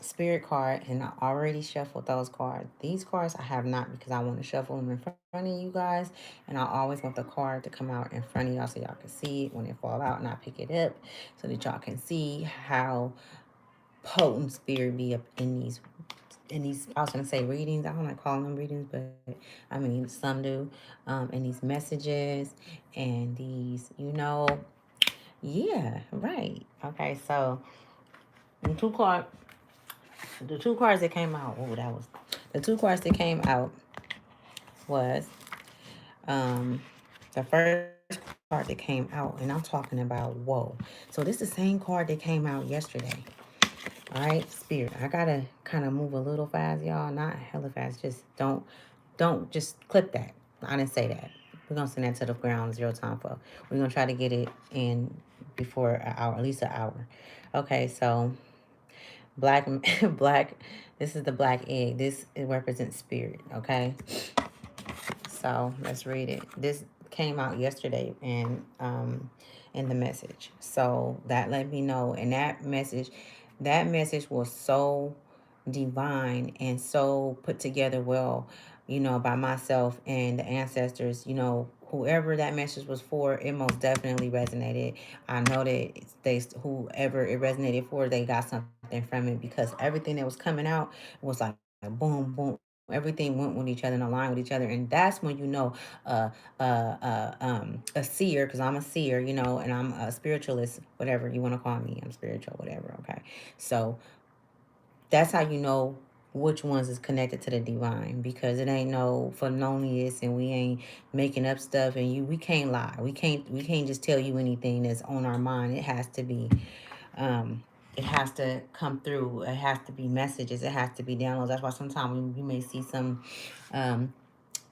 Spirit card, and I already shuffled those cards. These cards I have not, because I want to shuffle them in front of you guys, and I always want the card to come out in front of y'all so y'all can see it when it fall out, and I pick it up so that y'all can see how potent spirit be up in these, I was gonna say readings. I don't like calling them readings, but I mean some do. In these messages and these, yeah, right. Okay, so the two card, the two cards that came out. Oh, that was the two cards that came out was um the first card that came out, and I'm talking about whoa. So this is the same card that came out yesterday. All right, spirit. I gotta kind of move a little fast, y'all. Not hella fast. Just don't just clip that. I didn't say that. We're gonna send that to the ground 0 time for. We're gonna try to get it in before an hour, at least an hour. Okay, so black, black. This is the black egg. This, it represents spirit. Okay, so let's read it. This came out yesterday in the message. So that let me know. And that message was so divine and so put together well, by myself and the ancestors, whoever that message was for, it most definitely resonated. I know that whoever it resonated for, they got something from it, because everything that was coming out was like boom, boom. Everything went with each other and aligned with each other. And that's when a seer, because I'm a seer, and I'm a spiritualist, whatever you want to call me. I'm spiritual, whatever. Okay. So that's how you know which ones is connected to the divine, because it ain't no felonious, and we ain't making up stuff, and we can't lie. We can't just tell you anything that's on our mind. It has to be it has to come through. It has to be messages. It has to be downloads. That's why sometimes you may see some um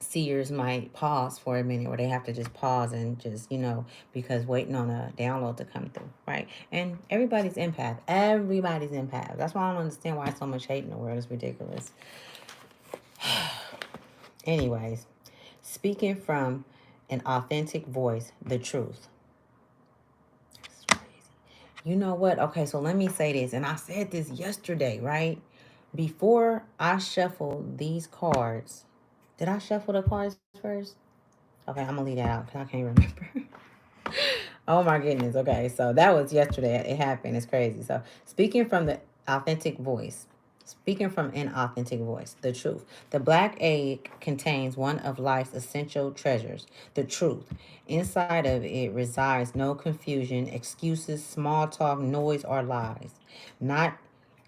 seers might pause for a minute, or they have to just pause and just, because waiting on a download to come through, right? And everybody's empath. That's why I don't understand why so much hate in the world. It's ridiculous. Anyways, speaking from an authentic voice, the truth. That's crazy. You know what? Okay, so let me say this, and I said this yesterday, right? Before I shuffle these cards, did I shuffle the cards first? Okay, I'm gonna leave that out because I can't remember. Oh my goodness. Okay, so that was yesterday. It happened. It's crazy. So, authentic voice, speaking from an authentic voice, the truth. The black egg contains one of life's essential treasures, the truth. Inside of it resides no confusion, excuses, small talk, noise, or lies. Not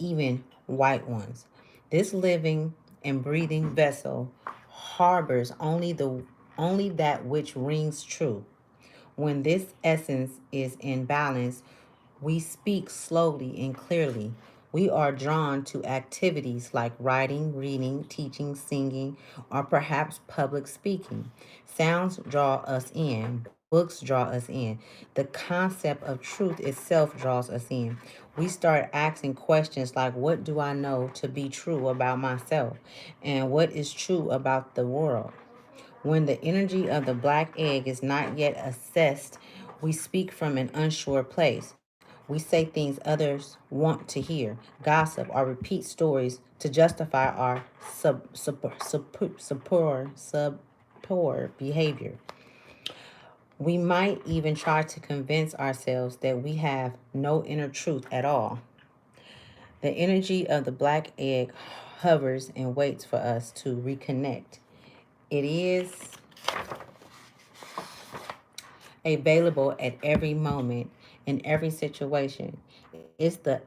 even white ones. This living and breathing vessel harbors only that which rings true. When this essence is in balance, we speak slowly and clearly. We are drawn to activities like writing, reading, teaching, singing, or perhaps public speaking. Sounds draw us in, books draw us in. The concept of truth itself draws us in. We start asking questions like, what do I know to be true about myself? And what is true about the world? When the energy of the black egg is not yet assessed, we speak from an unsure place. We say things others want to hear, gossip, or repeat stories to justify our poor behavior. We might even try to convince ourselves that we have no inner truth at all. The energy of the black egg hovers and waits for us to reconnect. It is available at every moment in every situation. It's the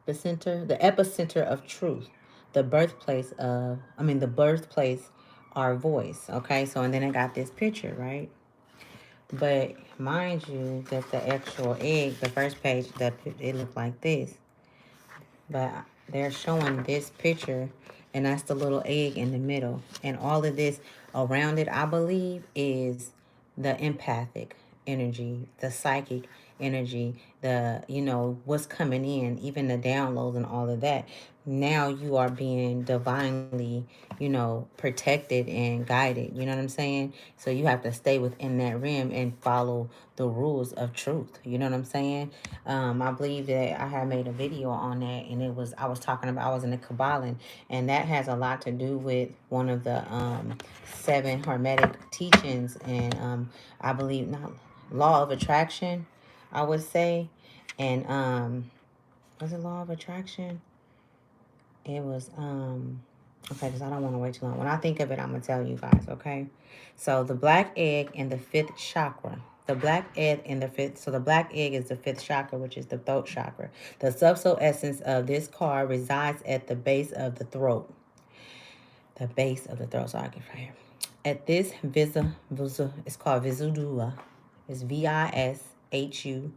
epicenter of truth, the birthplace, our voice. Okay, so and then I got this picture, right? But mind you, that the actual egg, the first page, that it looked like this, but they're showing this picture, and that's the little egg in the middle, and all of this around it, I believe, is the empathic energy, the psychic energy, the, what's coming in, even the downloads and all of that. Now you are being divinely, protected and guided. You know what I'm saying? So you have to stay within that rim and follow the rules of truth. You know what I'm saying? I believe that I had made a video on that, and I was talking about, I was in the Kabbalah, and that has a lot to do with one of the seven hermetic teachings, and I believe, not law of attraction, I would say. And was it law of attraction? It was okay, because I don't want to wait too long. When I think of it, I'm gonna tell you guys, okay? So the black egg and the fifth chakra. The black egg and the fifth, so the black egg is the fifth chakra, which is the throat chakra. The subtle essence of this card resides at the base of the throat. The base of the throat. So I can right here. At this it's called Visudua. It's Vishuddha.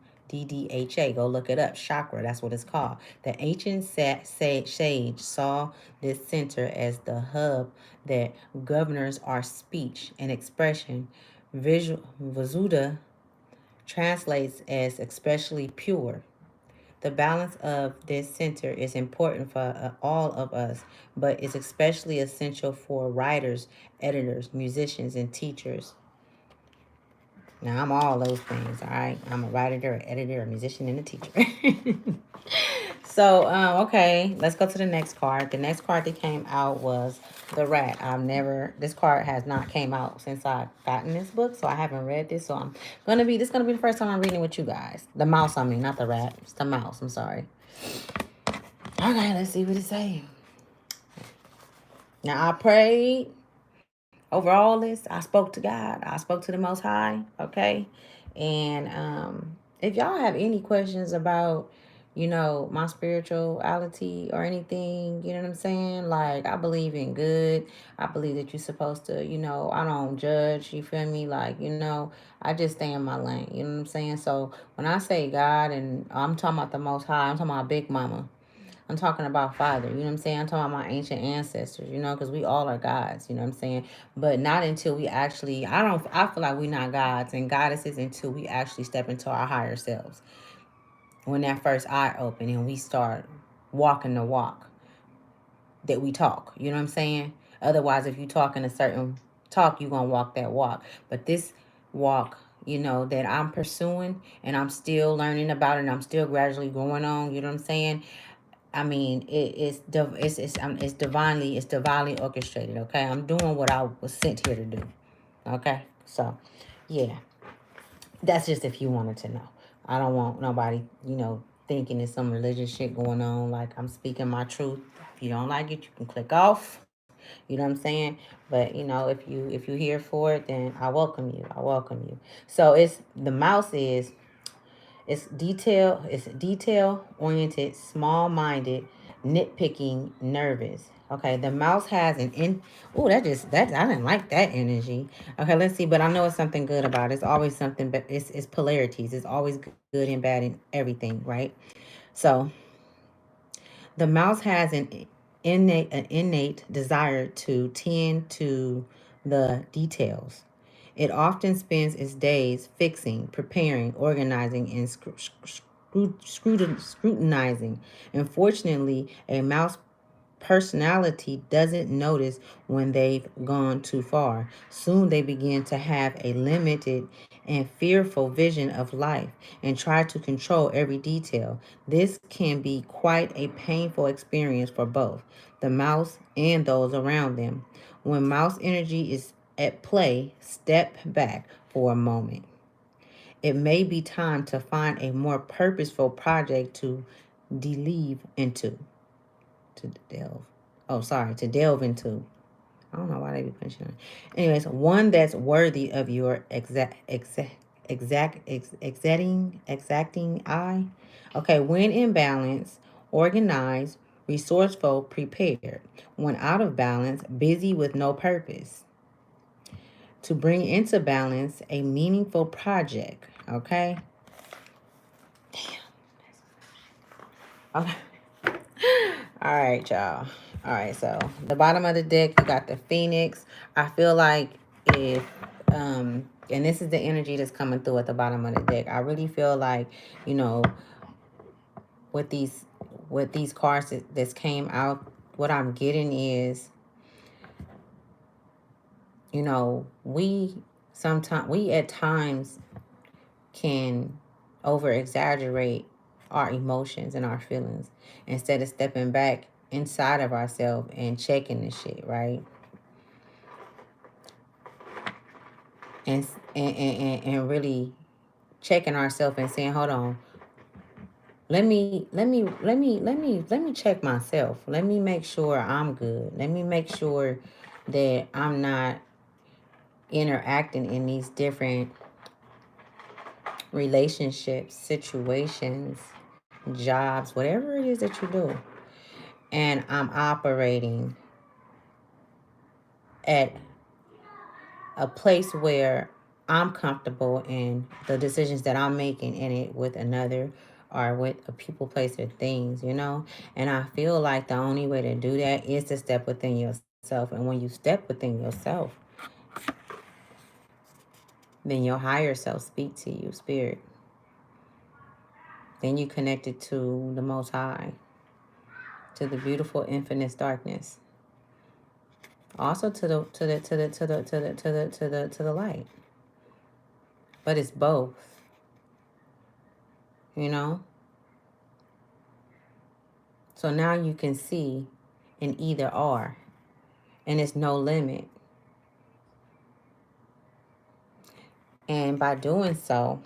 Go look it up. Chakra, that's what it's called. The ancient sage saw this center as the hub that governs our speech and expression. Vishuddha translates as especially pure. The balance of this center is important for all of us, but is especially essential for writers, editors, musicians, and teachers. Now, I'm all those things, all right? I'm a writer, an editor, a musician, and a teacher. So, okay, let's go to the next card. The next card that came out was the rat. This card has not came out since I've gotten this book, so I haven't read this. So this is gonna be the first time I'm reading with you guys. The mouse, I mean, not the rat. It's the mouse, I'm sorry. Okay, let's see what it says. Now, I prayed over all this. I spoke to God. I spoke to the Most High, okay? And if y'all have any questions about, my spirituality or anything, you know what I'm saying? Like, I believe in good. I believe that you're supposed to, I don't judge, you feel me? Like, I just stay in my lane, you know what I'm saying? So when I say God, and I'm talking about the Most High, I'm talking about Big Mama. I'm talking about Father, you know what I'm saying? I'm talking about my ancient ancestors, because we all are gods, you know what I'm saying? But not until we actually, I feel like we're not gods and goddesses until we actually step into our higher selves. When that first eye open and we start walking the walk that we talk, you know what I'm saying? Otherwise, if you talk in a certain talk, you're going to walk that walk. But this walk, that I'm pursuing and I'm still learning about it and I'm still gradually going on, you know what I'm saying? I mean, it's divinely orchestrated. Okay, I'm doing what I was sent here to do. Okay, so yeah, that's just if you wanted to know. I don't want nobody, thinking there's some religious shit going on. Like, I'm speaking my truth. If you don't like it, you can click off. You know what I'm saying? But if you here for it, then I welcome you. I welcome you. So the mouse is it's detail oriented, small minded, nitpicking, nervous. Okay, the mouse has an in. Oh, that I didn't like that energy. Okay, let's see. But I know it's something good about it. It's always something, but it's polarities. It's always good and bad in everything, right? So the mouse has an innate desire to tend to the details. It often spends its days fixing, preparing, organizing, and scrutinizing. Unfortunately, a mouse personality doesn't notice when they've gone too far. Soon they begin to have a limited and fearful vision of life and try to control every detail. This can be quite a painful experience for both the mouse and those around them. When mouse energy is at play, step back for a moment. It may be time to find a more purposeful project to delve into to delve. Oh, sorry, to delve into. I don't know why they be punching it. Anyways, one that's worthy of your exacting eye. Okay, when in balance, organized, resourceful, prepared. When out of balance, busy with no purpose. To bring into balance a meaningful project. Okay. Okay. All right, y'all. All right, so the bottom of the deck, you got the Phoenix. I feel like if And this is the energy that's coming through at the bottom of the deck. I really feel like, you know, with these cards that came out, what I'm getting is, you know, we at times can over exaggerate our emotions and our feelings instead of stepping back inside of ourselves and checking the shit, right? And really checking ourselves and saying, hold on, let me check myself. Let me make sure I'm good. Let me make sure that I'm not interacting in these different relationships, situations, jobs, whatever it is that you do. And I'm operating at a place where I'm comfortable in the decisions that I'm making in it with another or with a people, place, or things, you know? And I feel like the only way to do that is to step within yourself. And when you step within yourself, then your higher self speak to you, spirit. Then you connected to the Most High, to the beautiful infinite darkness. Also to the light. But it's both, you know? So now you can see an either or, and it's no limit. And by doing so,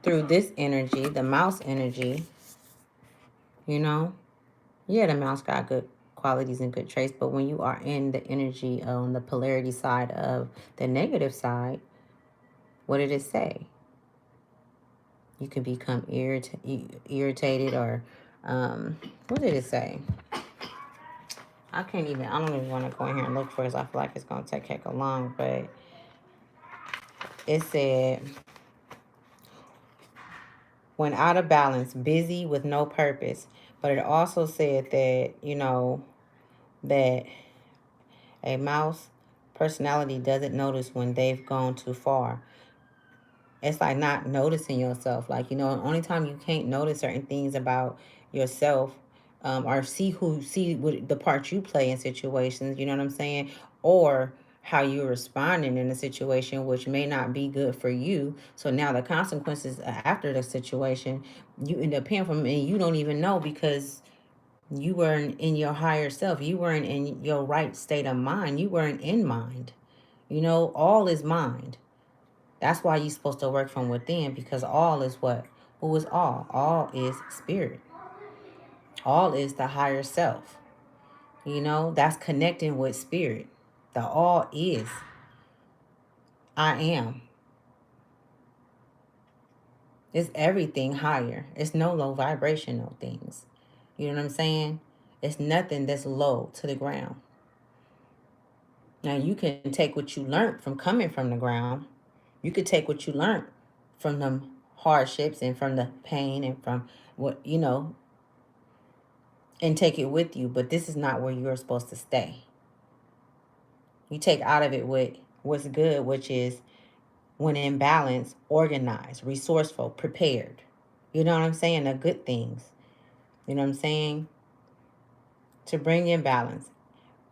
through this energy, the mouse energy, you know, yeah, the mouse got good qualities and good traits, but when you are in the energy on the polarity side of the negative side, what did it say? You can become irritated or, what did it say? I don't even want to go in here and look for it. I feel like it's going to take heck long, but it said, when out of balance, busy with no purpose. But it also said that, you know, that a mouse personality doesn't notice when they've gone too far. It's like not noticing yourself. Like, you know, the only time you can't notice certain things about yourself, or see what the part you play in situations, you know what I'm saying? Or how you're responding in a situation which may not be good for you. So now the consequences after the situation, you end up paying for them and you don't even know because you weren't in your higher self. You weren't in your right state of mind. You weren't in mind. You know, all is mind. That's why you're supposed to work from within, because all is what? Who is all? All is spirit. All is the higher self. You know, that's connecting with spirit. The all is I am. It's everything higher. It's no low vibrational things. You know what I'm saying? It's nothing that's low to the ground. Now you can take what you learned from coming from the ground. You could take what you learned from them hardships and from the pain and from what, you know, and take it with you. But this is not where you're supposed to stay. You take out of it what's good, which is when in balance, organized, resourceful, prepared. You know what I'm saying? The good things. You know what I'm saying? To bring in balance.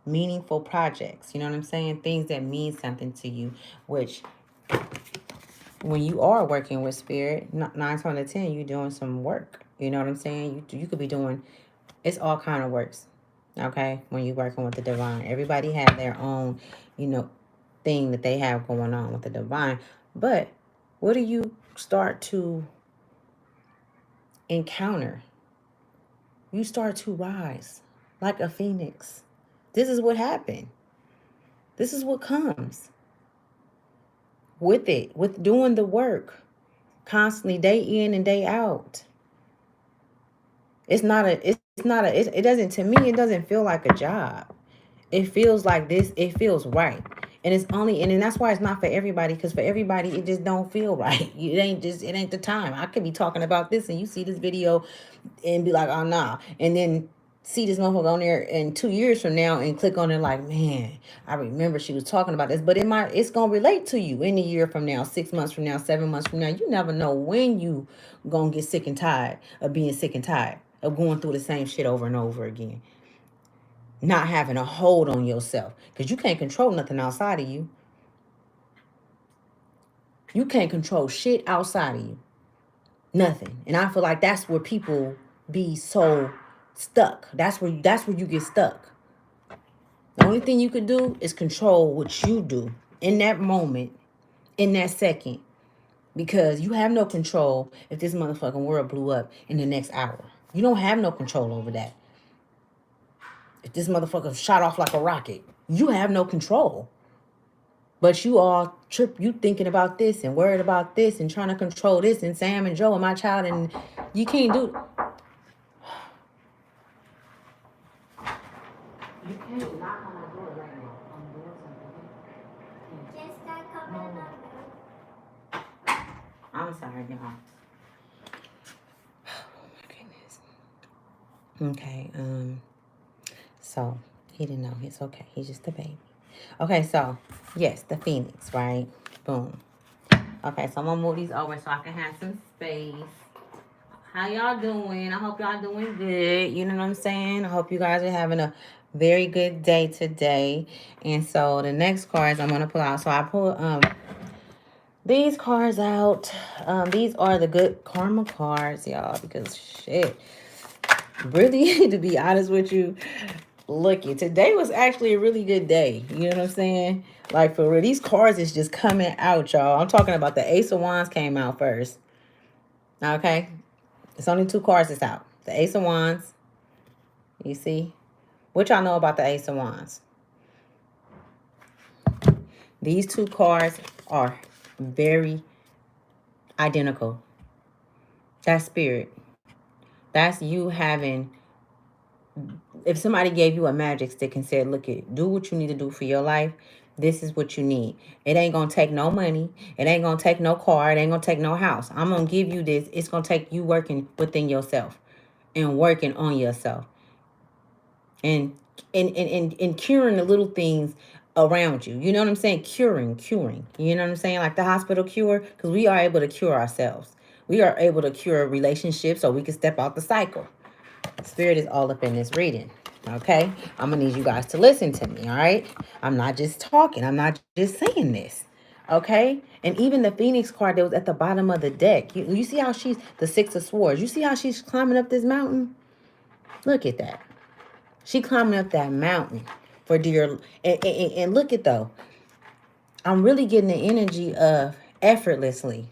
Meaningful projects. You know what I'm saying? Things that mean something to you, which when you are working with spirit, 9 times out of 10, you're doing some work. You know what I'm saying? You could be doing, it's all kind of works. Okay, when you're working with the divine, everybody have their own, you know, thing that they have going on with the divine. But what do you start to encounter? You start to rise like a phoenix. This is what happened. This is what comes with it, with doing the work constantly, day in and day out. It doesn't, to me, it doesn't feel like a job. It feels like this, it feels right. And it's only, and then that's why it's not for everybody, because for everybody, it just don't feel right. It ain't the time. I could be talking about this and you see this video and be like, oh, nah. And then see this motherfucker on there in 2 years from now and click on it like, man, I remember she was talking about this. But it's gonna relate to you in a year from now, 6 months from now, 7 months from now. You never know when you gonna get sick and tired of being sick and tired of going through the same shit over and over again. Not having a hold on yourself. Because you can't control nothing outside of you. You can't control shit outside of you. Nothing. And I feel like that's where people be so stuck. That's where you get stuck. The only thing you can do is control what you do in that moment, in that second. Because you have no control if this motherfucking world blew up in the next hour. You don't have no control over that. If this motherfucker shot off like a rocket, you have no control. But you all you thinking about this and worried about this and trying to control this and Sam and Joe and my child, and you can't do. You can't knock on my door right now. I'm doing something. Just not coming up. I'm sorry, y'all. Oh my goodness. Okay. So he didn't know. It's okay. He's just a baby. Okay, so yes, the Phoenix, right? Boom. Okay, so I'm gonna move these over so I can have some space. How y'all doing? I hope y'all doing good. You know what I'm saying? I hope you guys are having a very good day today. And so the next cards I'm gonna pull out. So I pull these cards out. These are the good karma cards, y'all, because shit. Really, to be honest with you, looky, today was actually a really good day. You know what I'm saying? Like, for real, these cards is just coming out, y'all. I'm talking about the Ace of Wands came out first. Okay? It's only 2 cards that's out. The Ace of Wands. You see? What y'all know about the Ace of Wands? These 2 cards are very identical. That's spirit. That's you having... If somebody gave you a magic stick and said, look, do what you need to do for your life, this is what you need. It ain't going to take no money. It ain't going to take no car. It ain't going to take no house. I'm going to give you this. It's going to take you working within yourself and working on yourself. And curing the little things around you. You know what I'm saying? Curing. You know what I'm saying? Like the hospital cure, because we are able to cure ourselves. We are able to cure relationships so we can step out the cycle. Spirit is all up in this reading. Okay? I'm going to need you guys to listen to me, all right? I'm not just talking. I'm not just saying this. Okay? And even the Phoenix card that was at the bottom of the deck. You see how she's the 6 of Swords. You see how she's climbing up this mountain? Look at that. She climbing up that mountain for dear. And look at though. I'm really getting the energy of effortlessly.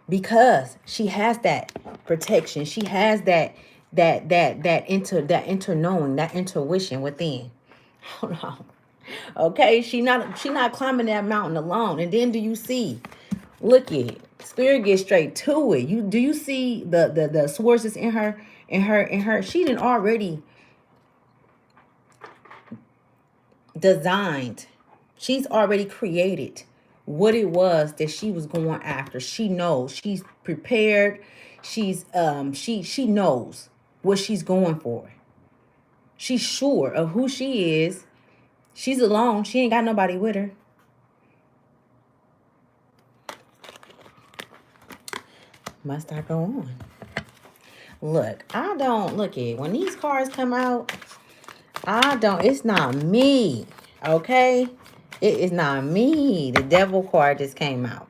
Because she has that protection. She has that inter knowing, that intuition within. Hold on. Okay, she not climbing that mountain alone. And then do you see? Look at it. Spirit gets straight to it. Do you see the swords that's in her? She didn't already designed. She's already created what it was that she was going after. She knows. She's prepared. She's she knows what she's going for. She's sure of who she is. She's alone. She ain't got nobody with her. Must I go on? Look, I don't look at when these cards come out. It's not me. Okay? It is not me. The Devil card just came out.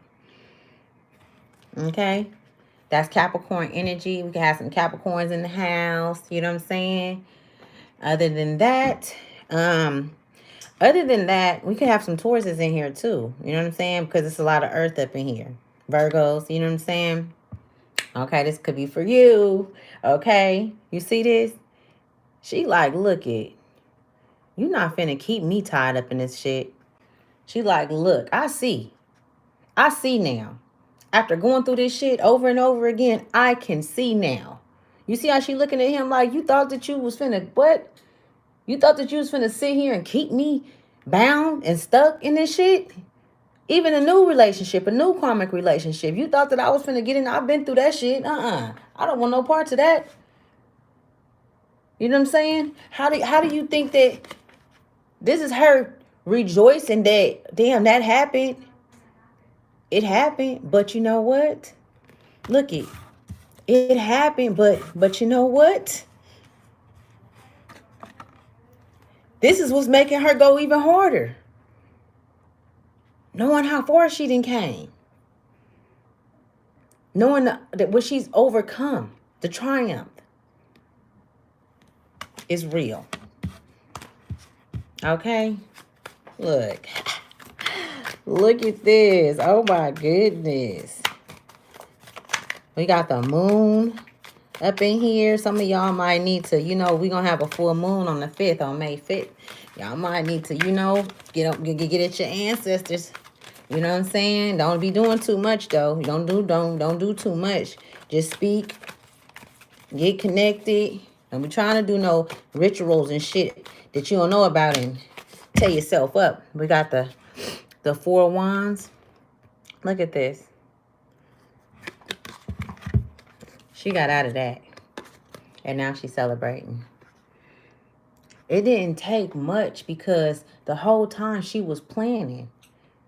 Okay? That's Capricorn energy. We can have some Capricorns in the house. You know what I'm saying? Other than that, we could have some Tauruses in here too. You know what I'm saying? Because it's a lot of earth up in here. Virgos, you know what I'm saying? Okay, this could be for you. Okay? You see this? She like, look it. You not finna keep me tied up in this shit. She like, look, I see now. After going through this shit over and over again, I can see now. You see how she looking at him like, you thought that you was finna, what? You thought that you was finna sit here and keep me bound and stuck in this shit? Even a new relationship, a new karmic relationship. You thought that I was finna get in. I've been through that shit. I don't want no parts of that. You know what I'm saying? How do you think that this is her rejoicing that damn that happened? It happened, but you know what? Look it happened, but you know what? This is what's making her go even harder. Knowing how far she done came. Knowing that what she's overcome, the triumph is real. Okay? Look. Look at this. Oh my goodness. We got the moon up in here. Some of y'all might need to, we're going to have a full moon on the 5th, on May 5th. Y'all might need to, get at your ancestors. You know what I'm saying? Don't be doing too much though. Don't do too much. Just speak. Get connected. Don't be trying to do no rituals and shit that you don't know about and tear yourself up. We got the 4 wands. Look at this. She got out of that. And now she's celebrating. It didn't take much because the whole time she was planning.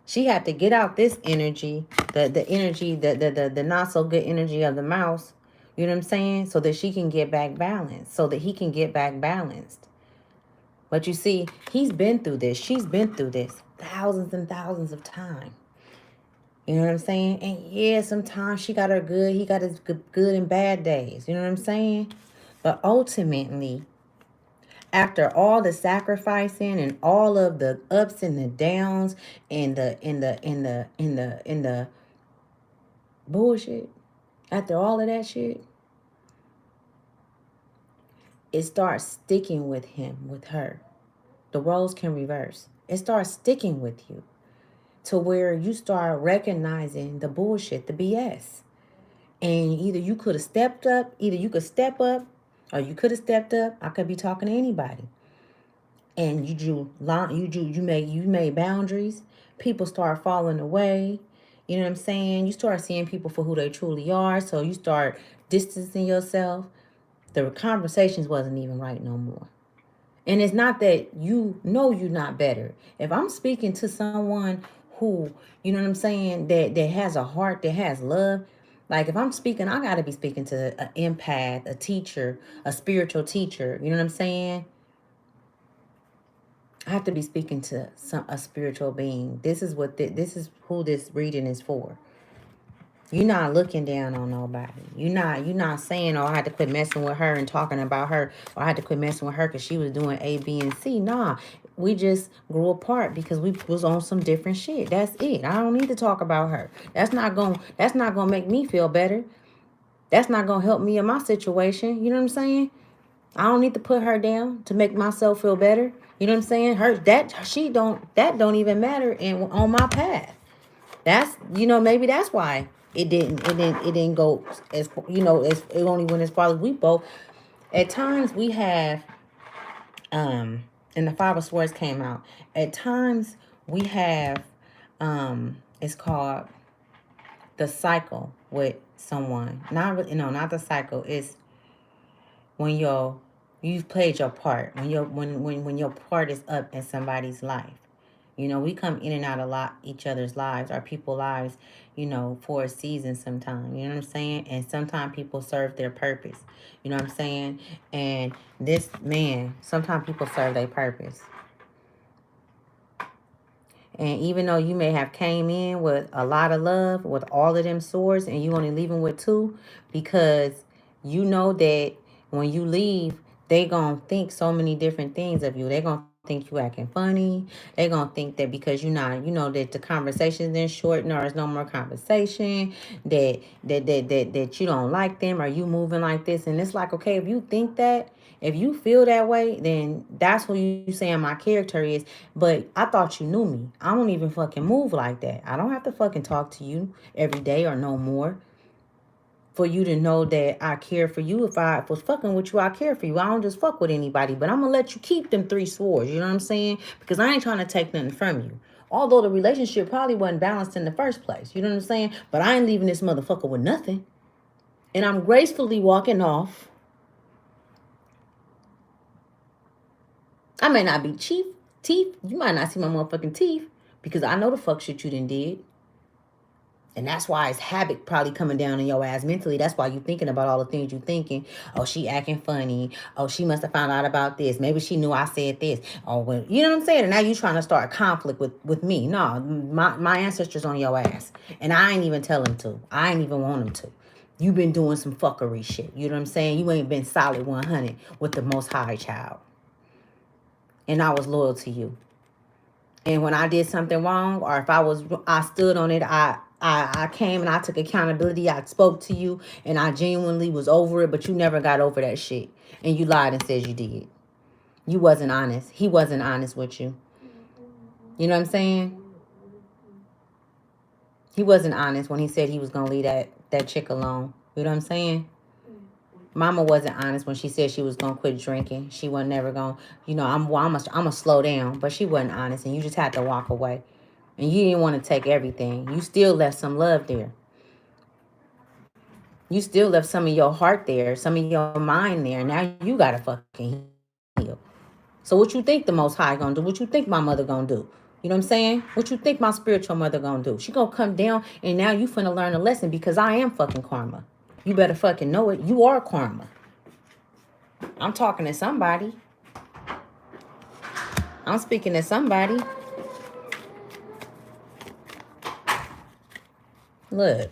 She had to get out this energy, the energy, the not so good energy of the mouse. You know what I'm saying? So that she can get back balanced. So that he can get back balanced. But you see, he's been through this. She's been through this thousands and thousands of times. You know what I'm saying? And yeah, sometimes she got her good. He got his good and bad days. You know what I'm saying? But ultimately, after all the sacrificing and all of the ups and the downs and the bullshit, after all of that shit, it starts sticking with him, with her. The roles can reverse. It starts sticking with you to where you start recognizing the bullshit, the BS. And either you could have stepped up, either you could step up, or you could have stepped up. I could be talking to anybody. And you made boundaries. People start falling away. You know what I'm saying? You start seeing people for who they truly are. So you start distancing yourself. The conversations wasn't even right no more. And it's not that you know you're not better. If I'm speaking to someone who, you know what I'm saying, that has a heart, that has love, like if I'm speaking, I got to be speaking to an empath, a teacher, a spiritual teacher. You know what I'm saying? I have to be speaking to a spiritual being. This is who this reading is for. You're not looking down on nobody. You're not saying, oh, I had to quit messing with her and talking about her, or I had to quit messing with her because she was doing A, B, and C. Nah, we just grew apart because we was on some different shit. That's it. I don't need to talk about her. That's not gonna make me feel better. That's not gonna help me in my situation. You know what I'm saying? I don't need to put her down to make myself feel better. You know what I'm saying? That don't even matter on my path. That's, maybe that's why it didn't go as, it only went as far as we both. At times we have, and the Five of Swords came out. At times we have, it's called the cycle with someone. Not the cycle. It's when you've played your part. When your part is up in somebody's life. We come in and out of each other's lives, our people's lives, for a season sometime. You know what I'm saying? And sometimes people serve their purpose. You know what I'm saying? And sometimes people serve their purpose. And even though you may have came in with a lot of love, with all of them swords, and you only leaving with 2, because you know that when you leave, they gonna think so many different things of you. They gonna think you acting funny. They gonna think that because you're not, that the conversation's then shortened, or there's no more conversation, that you don't like them, or you moving like this. And it's like, okay, if you think that, if you feel that way, then that's who you saying my character is. But I thought you knew me. I don't even fucking move like that. I don't have to fucking talk to you every day or no more for you to know that I care for you. If I was fucking with you, I care for you. I don't just fuck with anybody. But I'm going to let you keep them 3 swords. You know what I'm saying? Because I ain't trying to take nothing from you. Although the relationship probably wasn't balanced in the first place. You know what I'm saying? But I ain't leaving this motherfucker with nothing. And I'm gracefully walking off. I may not be teeth. You might not see my motherfucking teeth because I know the fuck shit you done did. And that's why it's havoc probably coming down in your ass mentally. That's why you thinking about all the things you thinking. Oh, she acting funny. Oh, she must have found out about this. Maybe she knew I said this. Oh, well, you know what I'm saying? And now you trying to start a conflict with me. No, my ancestors on your ass. And I ain't even tell them to. I ain't even want them to. You been doing some fuckery shit. You know what I'm saying? You ain't been solid 100 with the Most High, child. And I was loyal to you. And when I did something wrong, or if I stood on it, I came and I took accountability. I spoke to you and I genuinely was over it, but you never got over that shit. And you lied and said you did. You wasn't honest. He wasn't honest with you. You know what I'm saying? He wasn't honest when he said he was going to leave that chick alone. You know what I'm saying? Mama wasn't honest when she said she was going to quit drinking. She wasn't never going to, I'm going to slow down. But she wasn't honest and you just had to walk away. And you didn't want to take everything. You still left some love there. You still left some of your heart there, some of your mind there. Now you got to fucking heal. So what you think the Most High going to do? What you think my mother going to do? You know what I'm saying? What you think my spiritual mother going to do? She going to come down and now you finna learn a lesson because I am fucking karma. You better fucking know it. You are karma. I'm talking to somebody. I'm speaking to somebody. Look.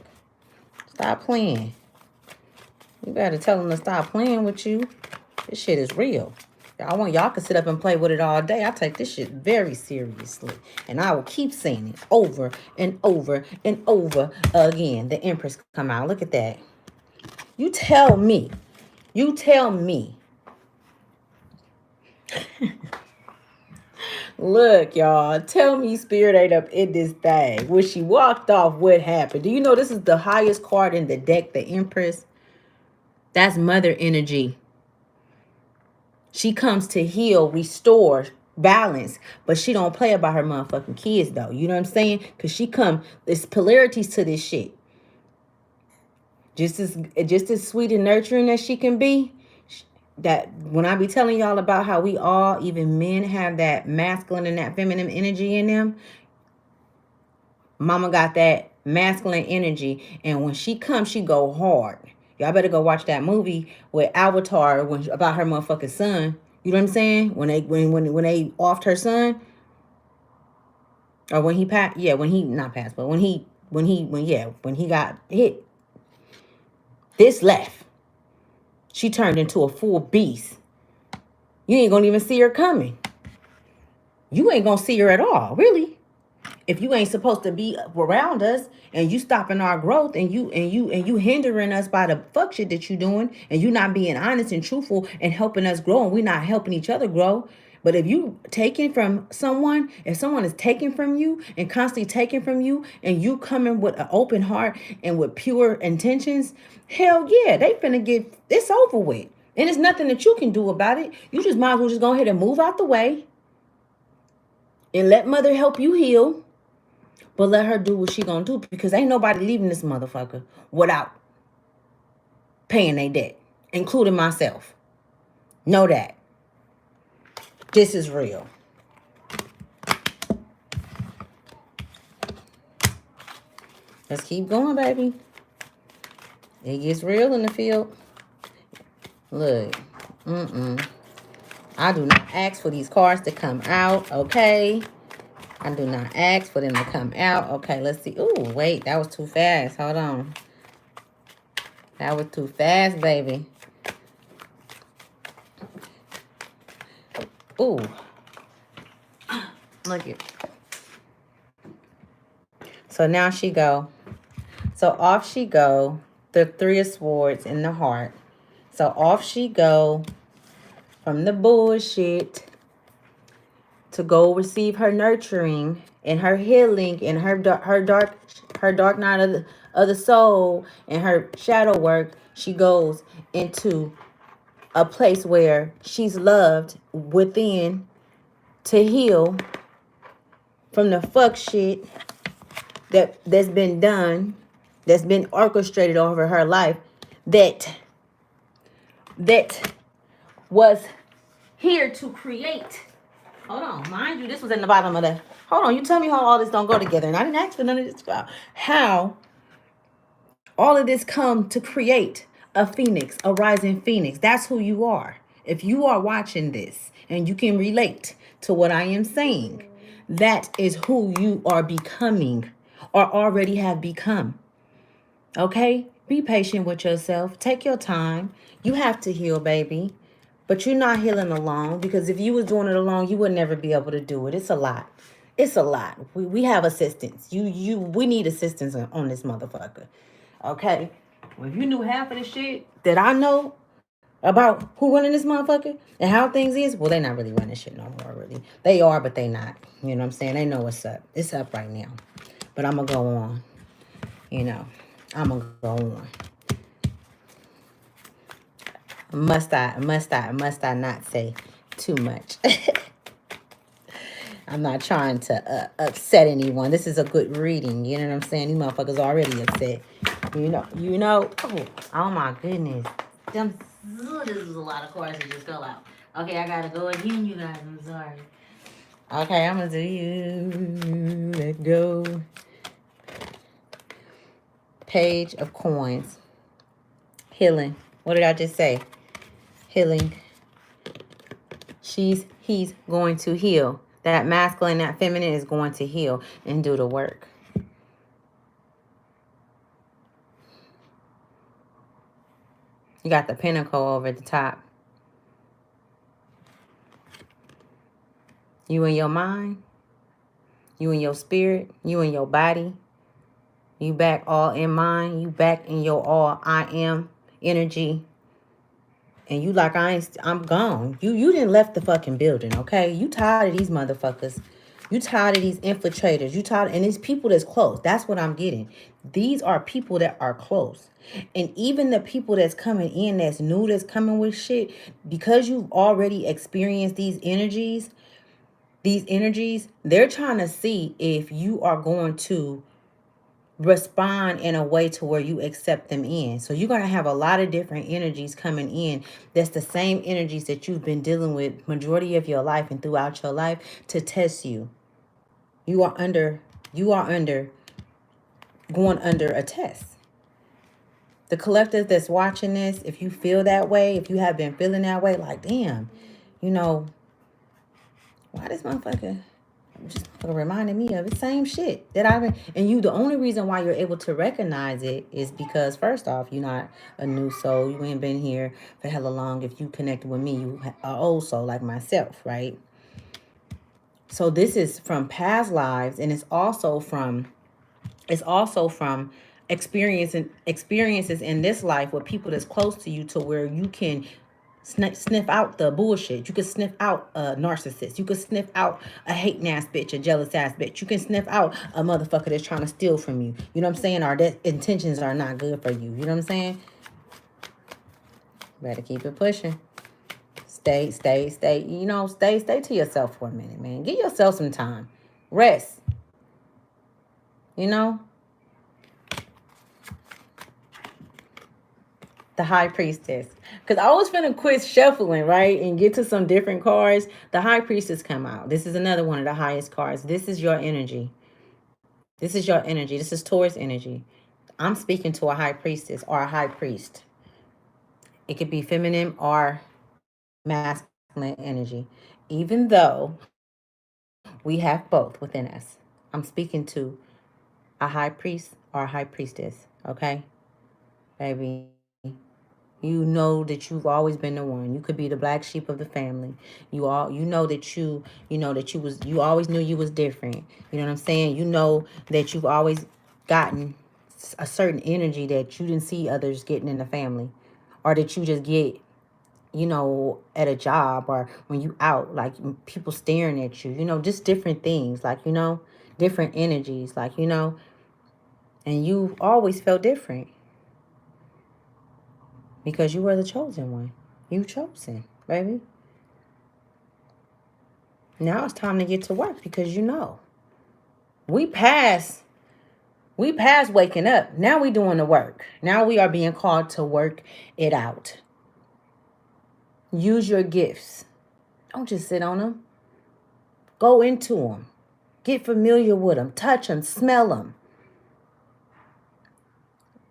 Stop playing. You better tell them to stop playing with you. This shit is real. Y'all can sit up and play with it all day. I take this shit very seriously. And I will keep saying it over and over and over again. The Empress come out. Look at that. You tell me. You tell me. Look, y'all. Tell me Spirit ain't up in this thing. When she walked off, what happened? Do you know this is the highest card in the deck, the Empress? That's mother energy. She comes to heal, restore, balance, but she don't play about her motherfucking kids, though. You know what I'm saying? Because there's polarities to this shit. Just as sweet and nurturing as she can be, that when I be telling y'all about how we all, even men, have that masculine and that feminine energy in them, mama got that masculine energy, and when she comes, she go hard. Y'all better go watch that movie with Avatar about her motherfucking son. You know what I'm saying? When they offed her son, or when he passed, when he not passed, but when he got hit, this left. She turned into a full beast. You ain't gonna even see her coming. You ain't gonna see her at all, really. If you ain't supposed to be around us and you stopping our growth and you hindering us by the fuck shit that you doing and you not being honest and truthful and helping us grow and we not helping each other grow. But if you taking from someone, if someone is taking from you and constantly taking from you and you coming with an open heart and with pure intentions, hell yeah, they finna get this over with. And there's nothing that you can do about it. You just might as well just go ahead and move out the way and let mother help you heal. But let her do what she gonna do because ain't nobody leaving this motherfucker without paying their debt, including myself. Know that. This is real. Let's keep going, baby. It gets real in the field. Look. I do not ask for these cards to come out, okay? I do not ask for them to come out. Okay, let's see. Ooh, wait, that was too fast. Hold on. That was too fast, baby. Ooh. Look at. So now she go. So off she go. The Three of Swords in the heart. So off she go from the bullshit to go receive her nurturing and her healing and her dark night of the soul and her shadow work. She goes into a place where she's loved within to heal from the fuck shit that's been done, that's been orchestrated over her life, that was here to create Hold on. Mind you, this was in the bottom of the... Hold on. You tell me how all this don't go together. And I didn't ask for none of this. How all of this come to create a phoenix, a rising phoenix. That's who you are. If you are watching this and you can relate to what I am saying, that is who you are becoming or already have become. Okay? Be patient with yourself. Take your time. You have to heal, baby. But you're not healing alone, because if you was doing it alone, you would never be able to do it. It's a lot. It's a lot. We have assistance. We need assistance on this motherfucker. Okay? Well, if you knew half of the shit that I know about who running this motherfucker and how things is, well, they not really running shit no more, really. They are, but they not. You know what I'm saying? They know what's up. It's up right now. But I'm going to go on. You know, I'm going to go on. Must I not say too much? I'm not trying to upset anyone. This is a good reading. You know what I'm saying? These motherfuckers already upset. You know. Oh my goodness. This is a lot of cards that just fell out. Okay, I gotta go again, you guys. I'm sorry. Okay, I'm gonna do you. Let go. Page of Coins. Healing. What did I just say? Healing. He's going to heal. That masculine, that feminine is going to heal and do the work. You got the pentacle over the top. You in your mind. You in your spirit. You in your body. You back all in mind. You back in your all I am energy. And you like, I'm gone. You didn't left the fucking building, okay? You tired of these motherfuckers. You tired of these infiltrators. You tired, and these people that's close. That's what I'm getting. These are people that are close. And even the people that's coming in, that's new, that's coming with shit, because you've already experienced these energies, they're trying to see if you are going to respond in a way to where you accept them in. So you're going to have a lot of different energies coming in. That's the same energies that you've been dealing with majority of your life and throughout your life to test you. You are going under a test. The collective that's watching this, if you feel that way, if you have been feeling that way, like, damn, you know, why this motherfucker just reminded me of the same shit that I've been. And you, the only reason why you're able to recognize it is because, first off, you're not a new soul. You ain't been here for hella long. If you connected with me, you are old soul like myself, right? So this is from past lives, and it's also from experiences in this life with people that's close to you, to where you can sniff out the bullshit. You can sniff out a narcissist. You can sniff out a hating ass bitch, a jealous ass bitch. You can sniff out a motherfucker that's trying to steal from you. You know what I'm saying? Or that intentions are not good for you. You know what I'm saying? Better keep it pushing. Stay. You know, stay to yourself for a minute, man. Give yourself some time. Rest. You know? The High Priestess. Because I was finna quit shuffling, right? And get to some different cards. The High Priestess come out. This is another one of the highest cards. This is your energy. This is your energy. This is Taurus energy. I'm speaking to a High Priestess or a High Priest. It could be feminine or masculine energy. Even though we have both within us. I'm speaking to a High Priest or a High Priestess. Okay? Baby. You know that you've always been the one. You could be the black sheep of the family. You know that you always knew you was different. You know what I'm saying? You know that you've always gotten a certain energy that you didn't see others getting in the family, or that you just get, you know, at a job, or when you out, like people staring at you, you know, just different things, like, you know, different energies, like, you know, and you always felt different. Because you were the chosen one. You chosen, baby. Now it's time to get to work, because you know. We passed waking up. Now we doing the work. Now we are being called to work it out. Use your gifts. Don't just sit on them. Go into them. Get familiar with them. Touch them. Smell them.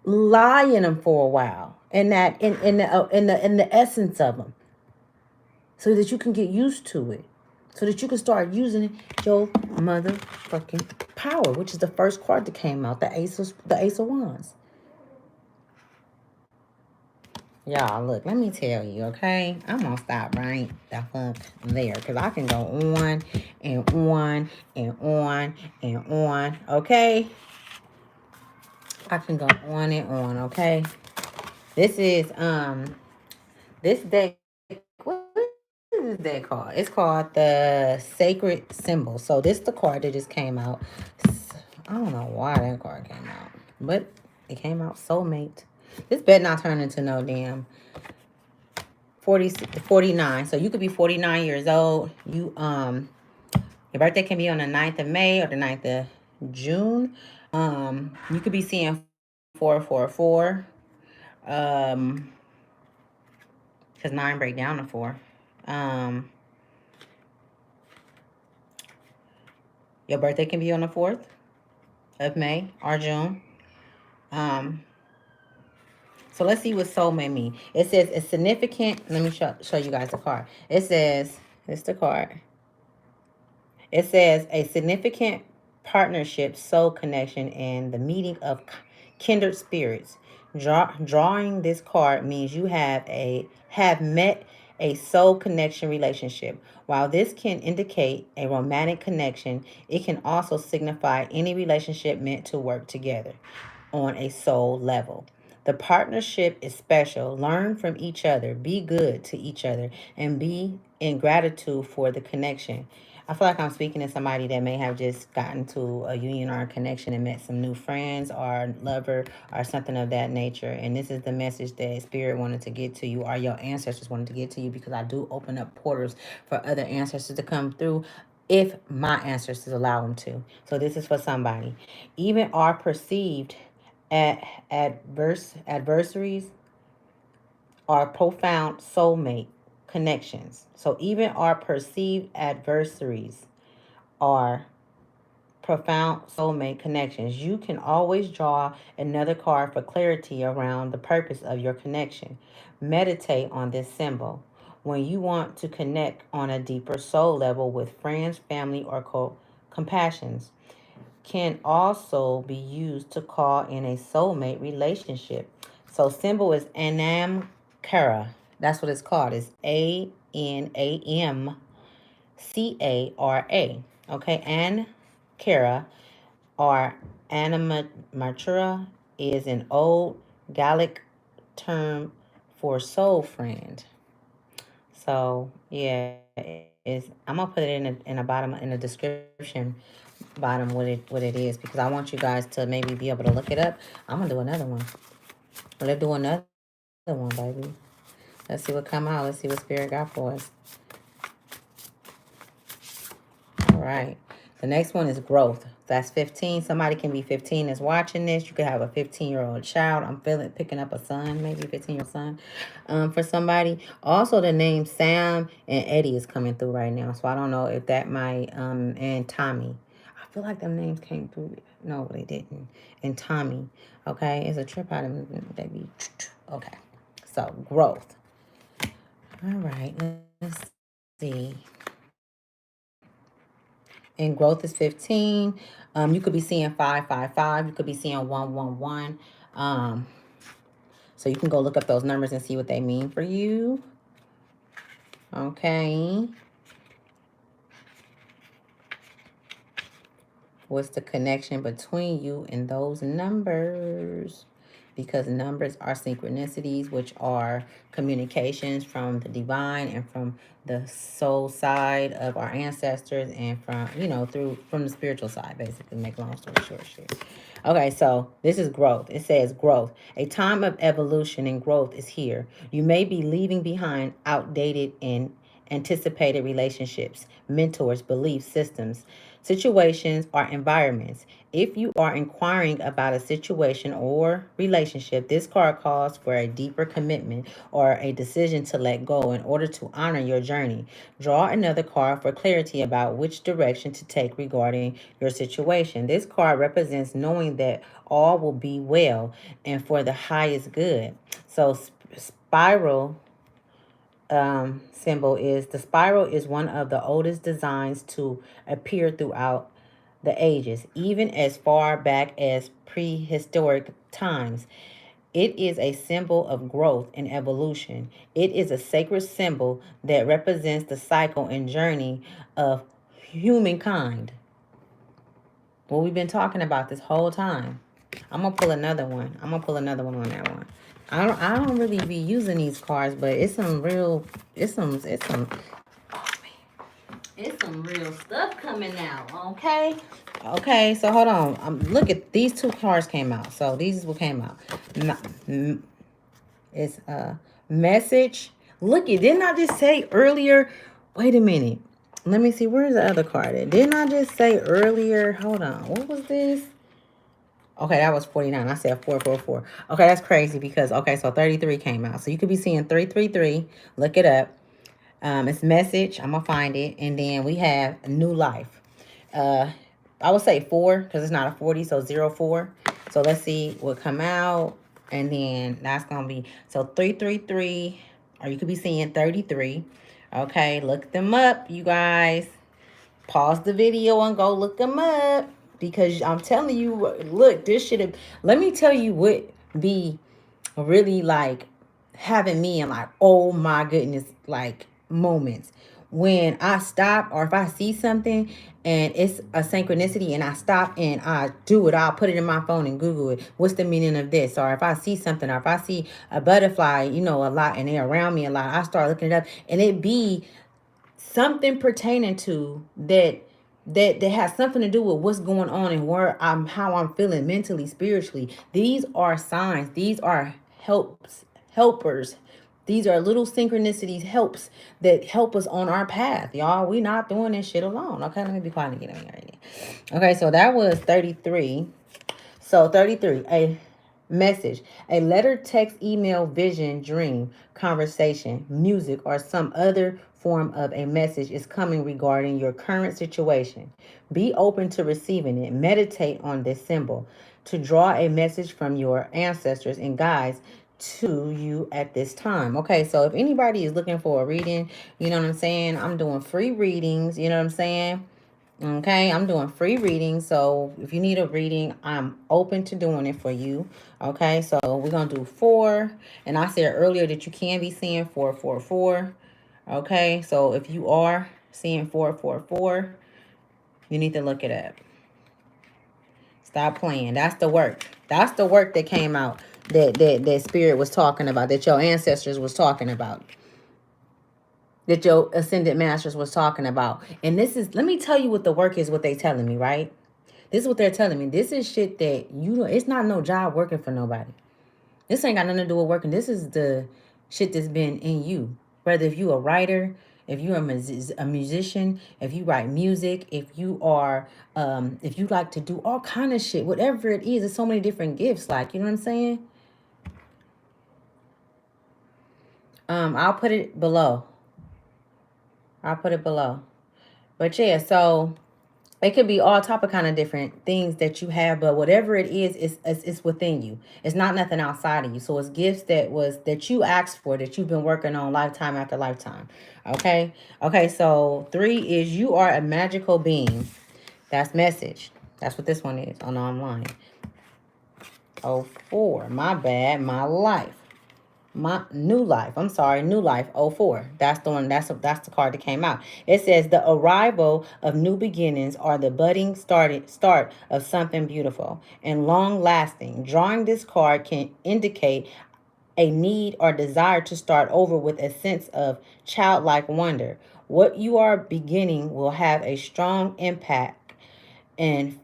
Lie in them for a while. In the essence of them, so that you can get used to it, so that you can start using your motherfucking power, which is the first card that came out, the Ace of Wands. Y'all, look, let me tell you, okay? I'm gonna stop right the fuck there, because I can go on and on and on and on, okay? I can go on and on, okay? This is, this deck, what is this deck called? It's called the Sacred Symbol. So this the card that just came out. I don't know why that card came out, but it came out. Soulmate. This better not turn into no damn 49. So you could be 49 years old. Your birthday can be on the 9th of May or the 9th of June. You could be seeing 444. Because 9 break down to 4. Your birthday can be on the 4th of May or June. So let's see what soulmate mean. It says a significant. Let me show you guys the card. It says, it's the card. It says a significant partnership, soul connection, and the meeting of kindred spirits. Drawing this card means you have met a soul connection relationship. While this can indicate a romantic connection, it can also signify any relationship meant to work together on a soul level. The partnership is special. Learn from each other, be good to each other, and be in gratitude for the connection. I feel like I'm speaking to somebody that may have just gotten to a union or a connection and met some new friends or lover or something of that nature. And this is the message that Spirit wanted to get to you, or your ancestors wanted to get to you, because I do open up portals for other ancestors to come through if my ancestors allow them to. So this is for somebody. Even our perceived adversaries are profound soulmate connections. So even our perceived adversaries are profound soulmate connections. You can always draw another card for clarity around the purpose of your connection. Meditate on this symbol when you want to connect on a deeper soul level with friends, family, or compassions. Can also be used to call in a soulmate relationship. So symbol is Anamkara. That's what it's called. It's Anamcara. Okay, Ankara or Anamatura is an old Gallic term for soul friend. So yeah, I'm gonna put it in the description bottom what it is, because I want you guys to maybe be able to look it up. I'm gonna do another one. Let's do another one, baby. Let's see what come out. Let's see what Spirit got for us. All right. The next one is growth. That's 15. Somebody can be 15 is watching this. You could have a 15-year-old child. I'm picking up a son, maybe a 15-year-old son for somebody. Also, the name Sam and Eddie is coming through right now. So I don't know if that might, and Tommy. I feel like them names came through. No, they didn't. And Tommy. Okay. It's a trip out of baby. Okay. So growth. All right. Let's see. And growth is 15. You could be seeing 555. You could be seeing 111. So you can go look up those numbers and see what they mean for you. Okay. What's the connection between you and those numbers? Because numbers are synchronicities, which are communications from the divine and from the soul side of our ancestors, and from, from the spiritual side, basically, make a long story short. Okay, so this is growth. It says growth. A time of evolution and growth is here. You may be leaving behind outdated and anticipated relationships, mentors, belief systems, situations, or environments. If you are inquiring about a situation or relationship, this card calls for a deeper commitment or a decision to let go in order to honor your journey. Draw another card for clarity about which direction to take regarding your situation. This card represents knowing that all will be well and for the highest good. So, spiral symbol is the spiral is one of the oldest designs to appear throughout the ages, even as far back as prehistoric times. It is a symbol of growth and evolution. It is a sacred symbol that represents the cycle and journey of humankind. What we've been talking about this whole time. I'm gonna pull another one. I'm gonna pull another one on that one. I don't really be using these cards, but it's some real it's some real stuff coming out. Okay, so hold on. Look at these two cards came out. So these is what came out. It's a message. Look, it didn't I just say earlier? Wait a minute. Let me see. Where's the other card at? Didn't I just say earlier? Hold on. What was this? Okay, that was 49. I said 444. Okay, that's crazy because, okay, so 33 came out. So you could be seeing 333. Look it up. It's message. I'm going to find it. And then we have new life. I would say 4 because it's not a 40, so 04. So let's see what come out. And then that's going to be, so 333, or you could be seeing 33. Okay, look them up, you guys. Pause the video and go look them up. Because I'm telling you, look, this should have, let me tell you what be really like having me in like, oh my goodness, like moments. When I stop or if I see something and it's a synchronicity and I stop and I do it, I'll put it in my phone and Google it. What's the meaning of this? Or if I see something or if I see a butterfly, a lot and they're around me a lot, I start looking it up and it be something pertaining to that has something to do with what's going on and how I'm feeling mentally, spiritually. These are signs. These are helpers. These are little synchronicities, helps that help us on our path, y'all. We not doing this shit alone. Okay, let me be quiet and get in here right now. Okay, so that was 33. So 33, a message, a letter, text, email, vision, dream, conversation, music, or some other form of a message is coming regarding your current situation. Be open to receiving it. Meditate on this symbol to draw a message from your ancestors and guides to you at this time. Okay, so if anybody is looking for a reading, you know what I'm saying? I'm doing free readings, you know what I'm saying? Okay, I'm doing free readings. So if you need a reading, I'm open to doing it for you. Okay, so we're going to do 4. And I said earlier that you can be seeing 444. Okay, so if you are seeing 444, you need to look it up. Stop playing. That's the work. That's the work that came out that spirit was talking about, that your ancestors was talking about, that your ascended masters was talking about. And this is, let me tell you what the work is, what they telling me, right? This is what they're telling me. This is shit that it's not no job working for nobody. This ain't got nothing to do with working. This is the shit that's been in you. Whether if you a writer, if you're a musician, if you write music, if you are, if you like to do all kind of shit, whatever it is, there's so many different gifts. Like, you know what I'm saying? I'll put it below. But yeah, so it could be all type of kind of different things that you have, but whatever it is, it's within you. It's not nothing outside of you. So it's gifts that you asked for, that you've been working on lifetime after lifetime. Okay. So 3 is you are a magical being. That's message. That's what this one is on online. 04. My bad. My life. My new life. I'm sorry, new life 04. That's the one. That's the card that came out. It says the arrival of new beginnings are the budding start of something beautiful and long lasting. Drawing this card can indicate a need or desire to start over with a sense of childlike wonder. What you are beginning will have a strong impact and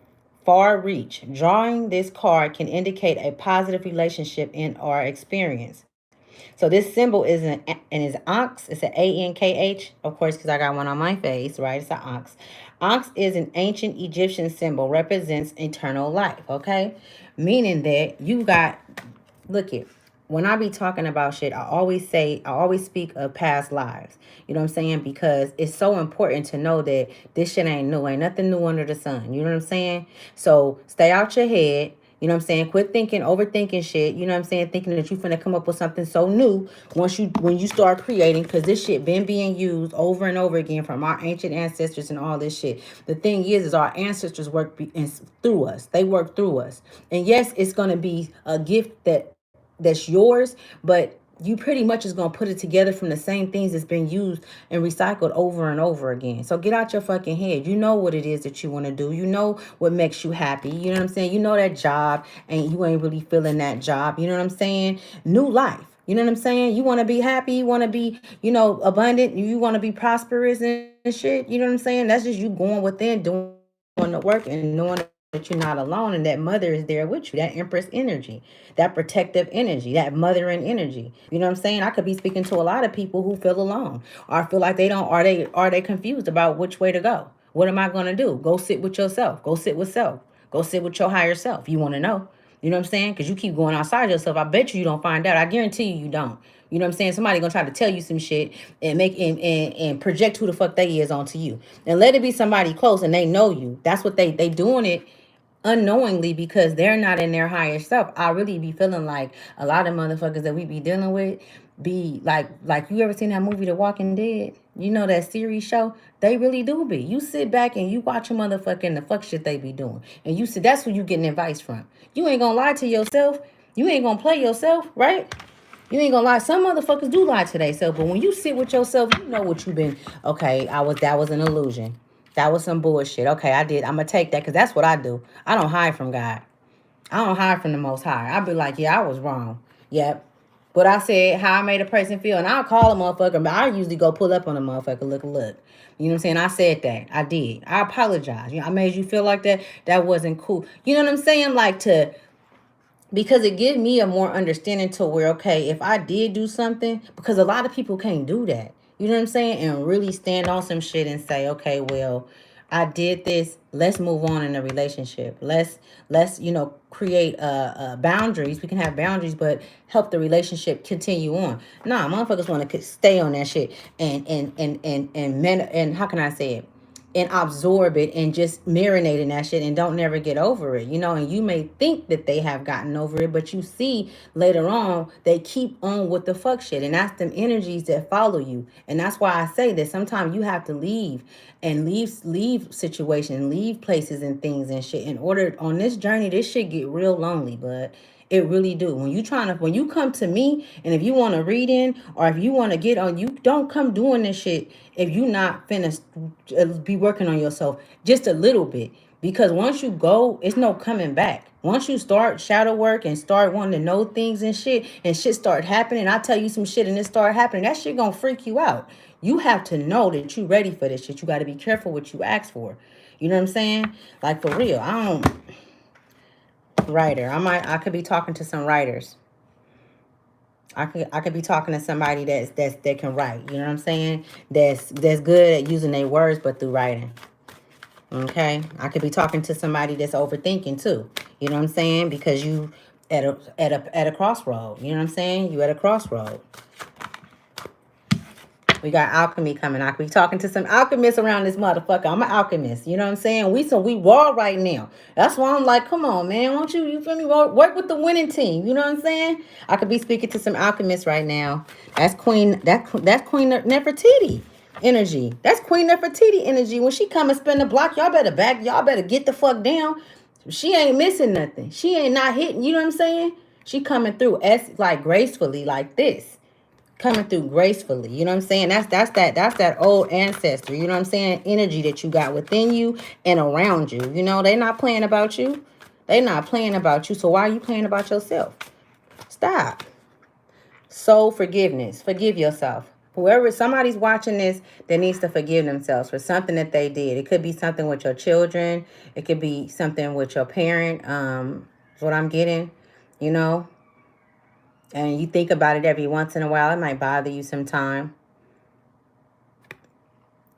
far reach. Drawing this card can indicate a positive relationship in our experience. So this symbol is and is ox. It's an ANKH, of course, because I got one on my face, right? It's an ox. Ox is an ancient Egyptian symbol, represents eternal life, okay? Meaning that you got, look it, when I be talking about shit, I always speak of past lives. You know what I'm saying? Because it's so important to know that this shit ain't new. Ain't nothing new under the sun. You know what I'm saying? So stay out your head. You know what I'm saying? Quit thinking, overthinking shit. You know what I'm saying? Thinking that you finna come up with something so new when you start creating, because this shit been being used over and over again from our ancient ancestors and all this shit. The thing is our ancestors work through us. They work through us. And yes, it's gonna be a gift that's yours, but you pretty much is going to put it together from the same things that's been used and recycled over and over again. So get out your fucking head. You know what it is that you want to do. You know what makes you happy. You know what I'm saying? You know that job and you ain't really feeling that job. You know what I'm saying? New life. You know what I'm saying? You want to be happy. You want to be, abundant. You want to be prosperous and shit. You know what I'm saying? That's just you going within, doing the work and knowing that you're not alone and that mother is there with you. That empress energy, that protective energy, that mothering energy. You know what I'm saying? I could be speaking to a lot of people who feel alone or feel like they don't, are they confused about which way to go. What am I going to do? Go sit with yourself. Go sit with self. Go sit with your higher self. You want to know? You know what I'm saying? Because you keep going outside yourself. I bet you don't find out. I guarantee you don't. You know what I'm saying? Somebody gonna try to tell you some shit and make and project who the fuck they is onto you. And let it be somebody close and they know you. That's what they doing it unknowingly because they're not in their higher self. I really be feeling like a lot of motherfuckers that we be dealing with be like you ever seen that movie The Walking Dead? You know that series show? They really do be. You sit back and you watch a motherfucking the fuck shit they be doing. And you see that's where you getting advice from. You ain't gonna lie to yourself. You ain't gonna play yourself, right? You ain't gonna lie. Some motherfuckers do lie to themselves, but when you sit with yourself, you know what you've been. Okay, that was an illusion. That was some bullshit. Okay, I did. I'm gonna take that because that's what I do. I don't hide from God. I don't hide from the Most High. I be like, yeah, I was wrong. Yep. But I said how I made a person feel, and I'll call a motherfucker, but I usually go pull up on a motherfucker, look. You know what I'm saying? I said that. I did. I apologize. I made you feel like that. That wasn't cool. You know what I'm saying? Like because it gives me a more understanding to where, okay, if I did do something, because a lot of people can't do that. You know what I'm saying? And really stand on some shit and say, okay, well, I did this. Let's move on in a relationship. Let's create boundaries. We can have boundaries, but help the relationship continue on. Nah, motherfuckers want to stay on that shit and how can I say it? And absorb it and just marinate in that shit and don't never get over it, and you may think that they have gotten over it, but you see later on they keep on with the fuck shit, and that's them energies that follow you. And that's why I say that sometimes you have to leave and leave situations, leave places and things and shit in order. On this journey, this shit get real lonely, but it really do. When you come to me, and if you want to read in or if you want to get on, you don't come doing this shit if you not finna be working on yourself just a little bit. Because once you go, it's no coming back. Once you start shadow work and start wanting to know things and shit start happening, I tell you some shit and it start happening, that shit gonna freak you out. You have to know that you ready for this shit. You got to be careful what you ask for. You know what I'm saying? Like for real. I don't writer. I could be talking to some writers. I could be talking to somebody that can write. You know what I'm saying? That's good at using their words, but through writing. Okay, I could be talking to somebody that's overthinking too. You know what I'm saying? Because you at a crossroad. You know what I'm saying? You at a crossroad. We got alchemy coming. I could be talking to some alchemists around this motherfucker. I'm an alchemist. You know what I'm saying? We raw right now. That's why I'm like, come on, man. Won't you feel me? Work with the winning team. You know what I'm saying? I could be speaking to some alchemists right now. That's Queen Nefertiti energy. That's Queen Nefertiti energy. When she come and spin the block, y'all better get the fuck down. She ain't missing nothing. She ain't not hitting. You know what I'm saying? She coming through like gracefully like this. Coming through gracefully. You know what I'm saying? That's that old ancestor. You know what I'm saying? Energy that you got within you and around you. They not playing about you. They not playing about you. So why are you playing about yourself? Stop. Soul forgiveness. Forgive yourself. Somebody's watching this that needs to forgive themselves for something that they did. It could be something with your children. It could be something with your parent. Is what I'm getting. You know. and you think about it every once in a while, it might bother you sometime.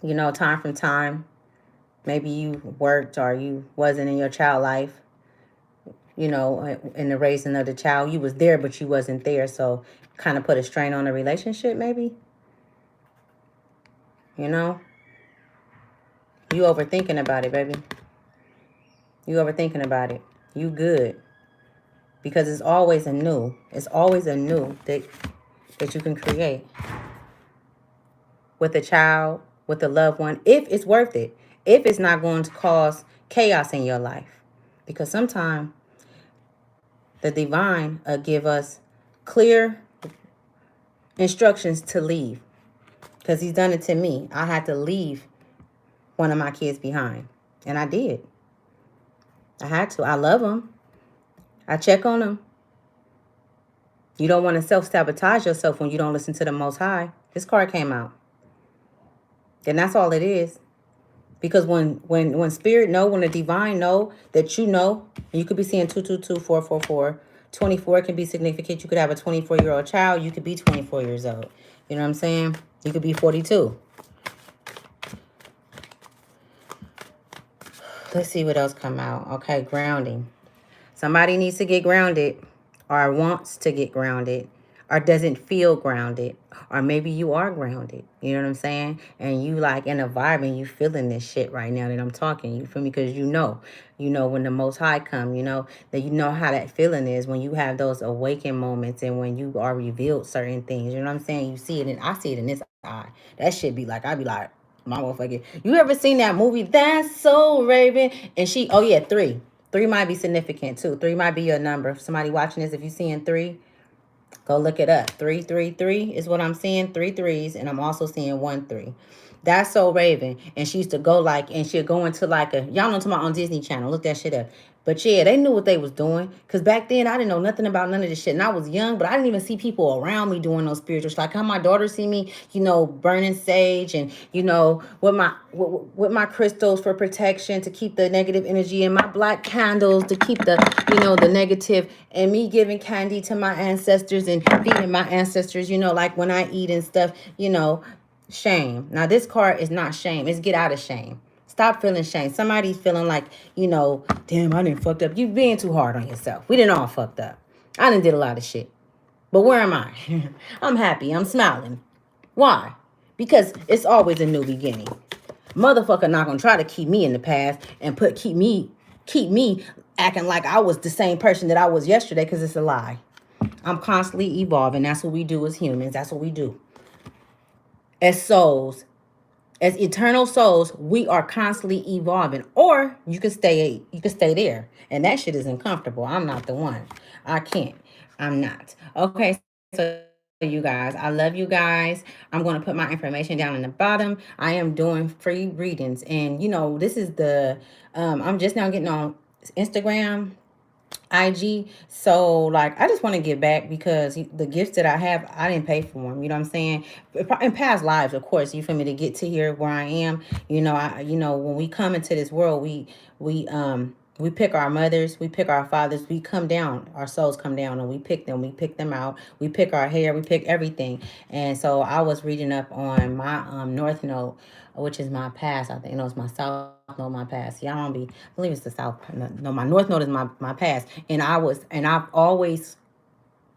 You know, time from time. Maybe you worked or you wasn't in your child life, you know, in the raising of the child. You was there, but you wasn't there. So kind of put a strain on the relationship, maybe. You know, you overthinking about it, baby. You overthinking about it. You good. Because it's always a new. It's always a new that you can create with a child, with a loved one, if it's worth it. If it's not going to cause chaos in your life. Because sometimes the divine give us clear instructions to leave. Because he's done it to me. I had to leave one of my kids behind. And I did. I had to. I love them. I check on them. You don't want to self-sabotage yourself when you don't listen to the Most High. This card came out. And that's all it is. Because when spirit know, when the divine know that you know, you could be seeing 222, 444. 24 can be significant. You could have a 24-year-old child. You could be 24 years old. You know what I'm saying? You could be 42. Let's see what else come out. Okay, grounding. Somebody needs to get grounded or wants to get grounded or doesn't feel grounded. Or maybe you are grounded. You know what I'm saying? And you like in a vibe and you feeling this shit right now that I'm talking. You feel me? Because you know when the Most High come, you know, that you know how that feeling is when you have those awakened moments and when you are revealed certain things. You know what I'm saying? You see it and I see it in this eye. That shit be like, I be like, my motherfucker. You ever seen that movie? That's So Raven. And she, oh yeah, 3. 3 might be significant too. 3 might be your number. If somebody watching this, if you seeing 3, go look it up. 333 is what I'm seeing. 3 threes, and I'm also seeing 1 3. That's So Raven. And she used to go like, and she'd go into like a, y'all know, talking about on Disney Channel. Look that shit up. But yeah, they knew what they was doing. Because back then, I didn't know nothing about none of this shit. And I was young, but I didn't even see people around me doing those spiritual shit. Like how my daughter see me, you know, burning sage and, you know, with my crystals for protection to keep the negative energy and my black candles to keep the, you know, the negative, and me giving candy to my ancestors and feeding my ancestors, you know, like when I eat and stuff, you know, shame. Now, this card is not shame. It's get out of shame. Stop feeling shame. Somebody's feeling like, you know, damn, I done fucked up. You being too hard on yourself. We didn't all fucked up. I done did a lot of shit. But where am I? I'm happy. I'm smiling. Why? Because it's always a new beginning. Motherfucker not gonna try to keep me in the past and keep me acting like I was the same person that I was yesterday, because it's a lie. I'm constantly evolving. That's what we do as humans. That's what we do. As souls, as eternal souls, we are constantly evolving. Or you can stay there. And that shit is uncomfortable. I'm not the one. I can't. I'm not. Okay, so you guys, I love you guys. I'm going to put my information down in the bottom. I am doing free readings. And you know, this is the I'm just now getting on Instagram, IG. So like, I just want to give back because the gifts that I have, I didn't pay for them. You know what I'm saying? In past lives, of course, you feel me, to get to here where I am. You know, when we come into this world, we pick our mothers, we pick our fathers, we come down, our souls come down and we pick them out. We pick our hair, we pick everything. And so I was reading up on my North Node, which is my past. I think it's my South Node, my past. Yeah, I believe it's the South. No, my North Node is my past. And I've always,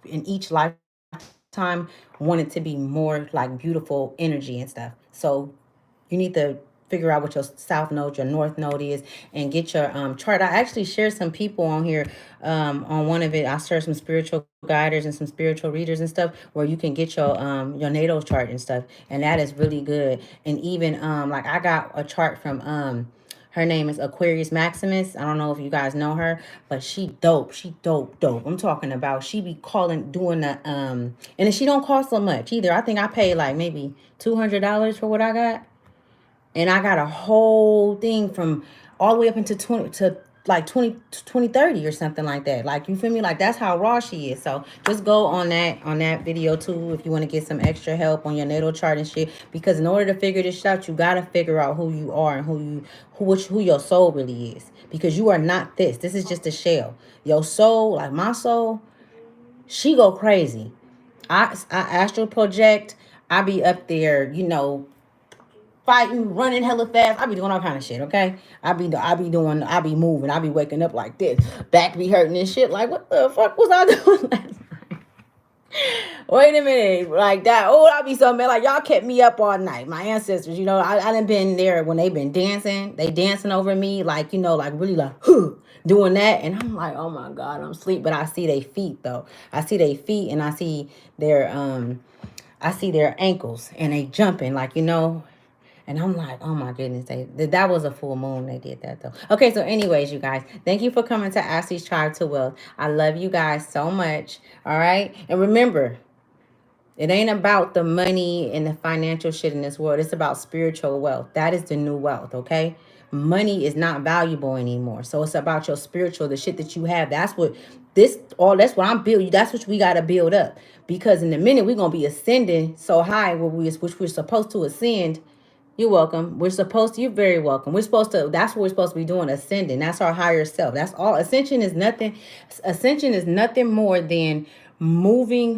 in each lifetime, wanted to be more like beautiful energy and stuff. So you need to figure out what your South Node, your North Node is, and get your chart. I actually shared some people on here. On one of it, I shared some spiritual guiders and some spiritual readers and stuff where you can get your natal chart and stuff, and that is really good. And even like I got a chart from her name is Aquarius Maximus. I don't know if you guys know her, but she dope. She dope. I'm talking about she be doing the and she don't cost so much either. I think I paid like maybe $200 for what I got. And I got a whole thing from all the way up into 20 to like 2030 or something like that. Like, you feel me? Like, that's how raw she is. So just go on that video too if you want to get some extra help on your natal chart and shit. Because in order to figure this out, you gotta figure out who you are and who your soul really is. Because you are not this. This is just a shell. Your soul, like my soul, She go crazy. I astral project. I be up there, fighting, running hella fast. I be doing all kind of shit. Okay, I be moving. I be waking up like this, back be hurting and shit. Like what the fuck was I doing last night? Wait a minute, like that. Oh, I be so mad. Like y'all kept me up all night. My ancestors, I done been there when they been dancing. They dancing over me, like like really like doing that, and I'm like, oh my god, I'm asleep. But I see their feet though. I see their feet, and I see their ankles, and they jumping like. And I'm like, oh my goodness, that was a full moon. They did that though. Okay, so anyways, you guys, thank you for coming to Ashley's Tribe to Wealth. I love you guys so much. All right, and remember, it ain't about the money and the financial shit in this world. It's about spiritual wealth. That is the new wealth, okay? Money is not valuable anymore. So it's about your spiritual, the shit that you have. That's what I'm building. That's what we got to build up. Because in a minute, we're going to be ascending so high, which we're supposed to ascend. You're welcome. You're very welcome. That's what we're supposed to be doing, ascending. That's our higher self. That's all. Ascension is nothing more than moving